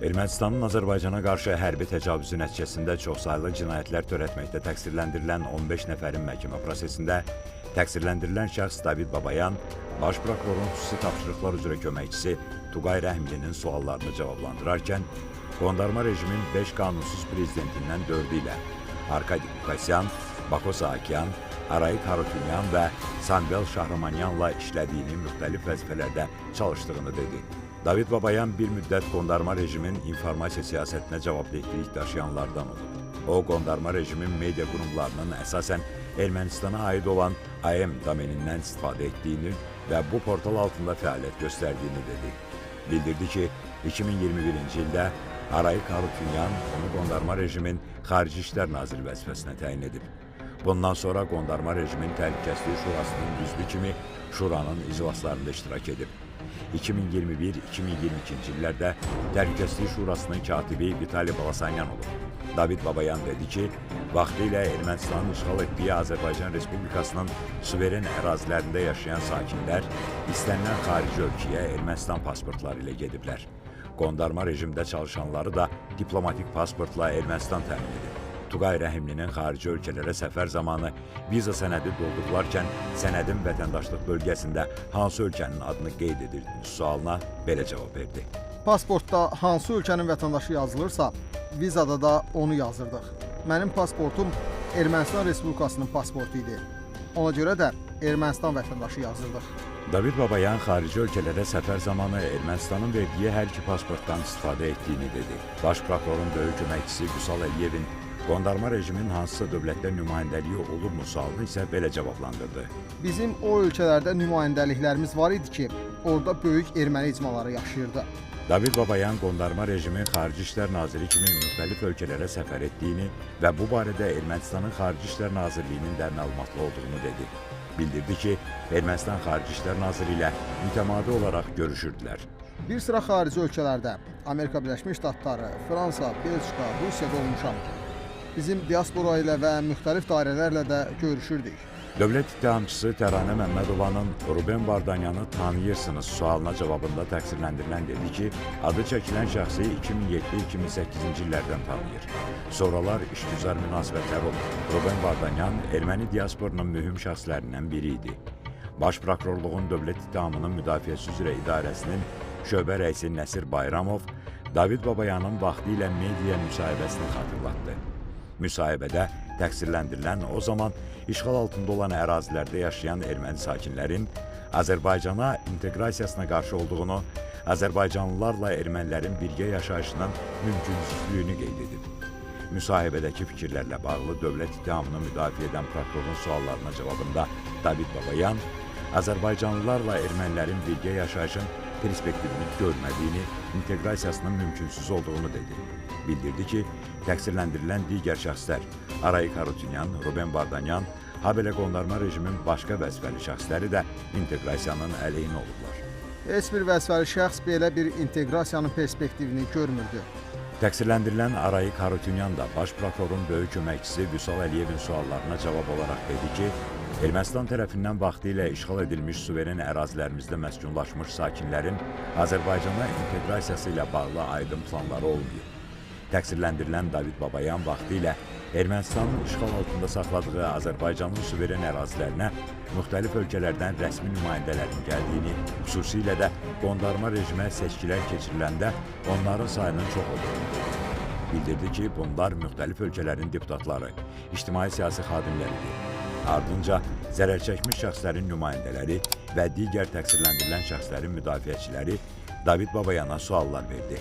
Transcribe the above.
Ermənistanın Azərbaycana qarşı hərbi təcavüzü nəticəsində çoxsaylı cinayətlər törətməkdə təqsirləndirilən 15 nəfərin məhkəmə prosesində təqsirləndirilən şəxs David Babayan, Baş prokurorun xüsusi tapşırıqlar üzrə köməkçisi Tuqay Rəhimlinin suallarını cavablandırarkən, qondarma rejimin 5 qanunsuz prezidentindən 4-ü ilə Arkadi Qukasyan, Bako Saakyan, Arayik Harutyunyan və Samvel Şahramanyanla işlədiyini müxtəlif vəzifələrdə çalışdığını dedi. David Babayan bir müddət qondarma rejimin informasiya siyasətinə cavabdehlik daşıyanlardan olub. O, qondarma rejimin media qurumlarının əsasən Ermənistana aid olan AM domenindən istifadə etdiyini və bu portal altında fəaliyyət göstərdiyini dedi. Bildirdi ki, 2021-ci ildə Arayik Harutyunyan onu qondarma rejimin Xarici İşlər Naziri vəzifəsinə təyin edib. Bundan sonra qondarma rejimin Təhlükəsizlik Şurasının üzvü kimi Şuranın iclaslarında iştirak edib. 2021-2022-ci illərdə Təhlükəsizlik Şurasının katibi Vitali Balasanyan olub. David Babayan dedi ki, vaxtilə Ermənistanın işğal etdiyi Azərbaycan Respublikasının suveren ərazilərində yaşayan sakinlər istənilən xarici ölkəyə Ermənistan pasportları ilə gediblər. Qondarma rejimdə çalışanları da diplomatik pasportla Ermənistan təmin edib. Tuqay Rəhimlinin xarici ölkələrə səfər zamanı viza sənədi doldurdularkən sənədin vətəndaşlıq bölgəsində hansı ölkənin adını qeyd edirdiniz sualına belə cavab verdi. Pasportda hansı ölkənin vətəndaşı yazılırsa, vizada da onu yazırdıq. Mənim pasportum Ermənistan Respublikasının pasportu idi. Ona görə də Ermənistan vətəndaşı yazırdıq. David Babayan xarici ölkələrə səfər zamanı Ermənistanın verdiyi hər iki pasportdan istifadə etdiyini dedi. Baş prokurorun böyük köməkçisi Vüsal Əliyevin qondarma rejimin hansısa dövlətdə nümayəndəliyi olurmu sualını isə belə cavablandırdı. Bizim o ölkələrdə nümayəndəliklərimiz var idi ki, orada böyük erməni icmaları yaşayırdı. David Babayan qondarma rejimin Xarici İşlər Naziri kimi müxtəlif ölkələrə səfər etdiyini və bu barədə Ermənistanın Xarici İşlər Nazirliyinin də məlumatlı olduğunu dedi. Bildirdi ki, Ermənistan Xarici İşlər Naziri ilə mütəmadi olaraq görüşürdülər. Bir sıra xarici ölkələrdə Amerika Birləşmiş Ştatları, Fransa, Belçika, Rusiyada olmuşam. Bizim diaspora ilə və müxtəlif dairələrlə də görüşürdük. Dövlət ittihamçısı Təranə Məmmədovanın Ruben Vardanyanı tanıyırsınız sualına cavabında təqsirləndirilən dedi ki, adı çəkilən şəxsi 2007-2008-ci illərdən tanıyır. Sonralar işgüzar münasibətlər olub. Ruben Vardanyan erməni diasporunun mühüm şəxslərindən biri idi. Baş prokurorluğun dövlət ittihamının müdafiəsi üzrə idarəsinin şöbə rəisi Nəsir Bayramov David Babayanın vaxtilə media müsahibəsini xatırlatdı. Müsahibədə təqsirləndirilən o zaman işğal altında olan ərazilərdə yaşayan erməni sakinlərin Azərbaycana inteqrasiyasına qarşı olduğunu, Azərbaycanlılarla ermənilərin birgə yaşayışının mümkünsüzlüyünü qeyd edib. Müsahibədəki fikirlərlə bağlı dövlət ittihamını müdafiə edən prokurorun suallarına cavabında David Babayan Azərbaycanlılarla ermənilərin birgə yaşayışın perspektivini görmədiyini, inteqrasiyasının mümkünsüz olduğunu dedi. Bildirdi ki, təqsirləndirilən digər şəxslər Arayik Harutyunyan, Ruben Vardanyan, habelə qondarma rejimin başqa vəzifəli şəxsləri də inteqrasiyanın əleyhinə olublar. Heç bir vəzifəli şəxs belə bir inteqrasiyanın perspektivini görmürdü. Təqsirləndirilən Arayik Harutyunyan da baş prokurorun böyük köməkçisi Vüsal Əliyevin suallarına cavab olaraq dedi ki, Ermənistan tərəfindən vaxtilə işğal edilmiş suveren ərazilərimizdə məskunlaşmış sakinlərin Azərbaycana inteqrasiyası ilə bağlı aydın planları olmayıb. Təqsirləndirilən David Babayan vaxtilə Ermənistanın işğal altında saxladığı Azərbaycanın suveren ərazilərinə müxtəlif ölkələrdən rəsmi nümayəndələrin gəldiyini, xüsusilə də qondarma rejimə seçkilər keçiriləndə onların sayının çox olduğunu dedi. Bildirdi ki, bunlar müxtəlif ölkələrin deputatları, ictimai-siyasi xadimləridir. Ardınca zərər çəkmiş şəxslərin nümayəndələri və digər təqsirləndirilən şəxslərin müdafiəçiləri David Babayana suallar verdi.